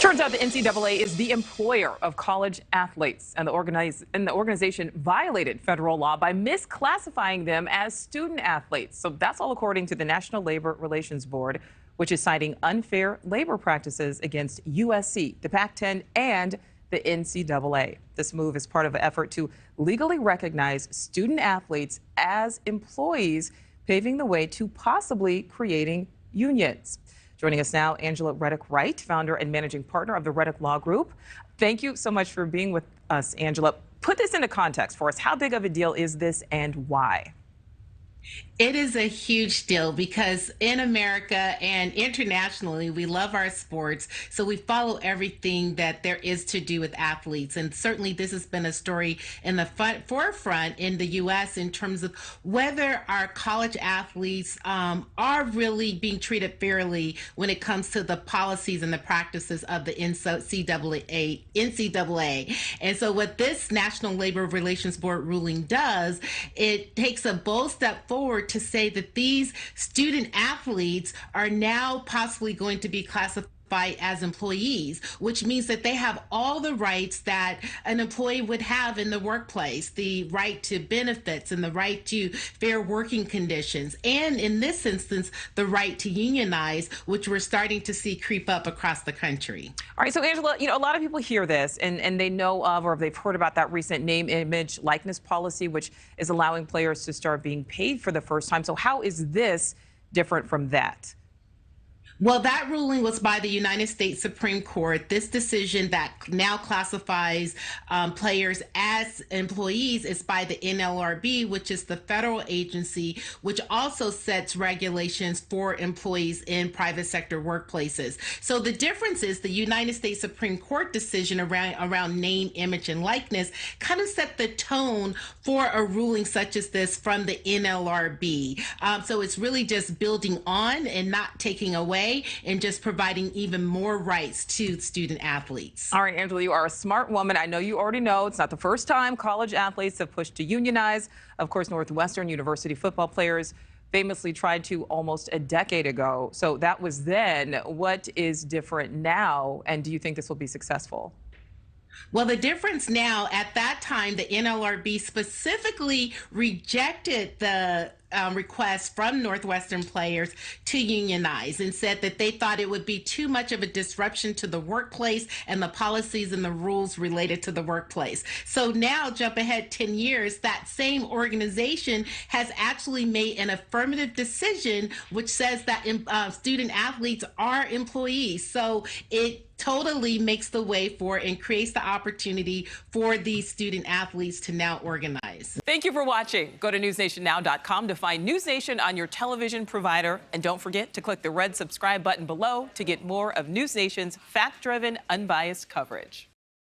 Turns out the NCAA is the employer of college athletes, and the organization violated federal law by misclassifying them as student athletes. So that's all according to the National Labor Relations Board, which is citing unfair labor practices against USC, the Pac-10, and the NCAA. This move is part of an effort to legally recognize student athletes as employees, paving the way to possibly creating unions. Joining us now, Reddock Wright, founder and managing partner of the Reddock Law Group. Thank you so much for being with us, Angela. Put this into context for us. How big of a deal is this and why? It is a huge deal because in America and internationally, we love our sports. So we follow everything that there is to do with athletes. And certainly this has been a story in the forefront in the U.S. in terms of whether our college athletes are really being treated fairly when it comes to the policies and the practices of the NCAA. And so what this National Labor Relations Board ruling does, it takes a bold step forward to say that these student athletes are now possibly going to be classified as employees, which means that they have all the rights that an employee would have in the workplace, the right to benefits and the right to fair working conditions, and in this instance, the right to unionize, which we're starting to see creep up across the country. All right, so Angela, a lot of people hear this and they know of or they've heard about that recent name, image, likeness policy, which is allowing players to start being paid for the first time. So how is this different from that? Well, that ruling was by the United States Supreme Court. This decision that now classifies players as employees is by the NLRB, which is the federal agency, which also sets regulations for employees in private sector workplaces. So the difference is the United States Supreme Court decision around name, image, and likeness kind of set the tone for a ruling such as this from the NLRB. So it's really just building on and not taking away, and just providing even more rights to student athletes. All right, Angela, you are a smart woman. I know you already know it's not the first time college athletes have pushed to unionize. Of course, Northwestern University football players famously tried to almost a decade ago. So that was then. What is different now? And do you think this will be successful? Well, the difference now, at that time, the NLRB specifically rejected the request from Northwestern players to unionize and said that they thought it would be too much of a disruption to the workplace and the policies and the rules related to the workplace. So now, jump ahead 10 years, that same organization has actually made an affirmative decision which says that student athletes are employees. So it totally makes the way for and creates the opportunity for these student athletes to now organize. Thank you for watching. Go to newsnation.now.com to find NewsNation on your television provider. And don't forget to click the red subscribe button below to get more of NewsNation's fact-driven, unbiased coverage.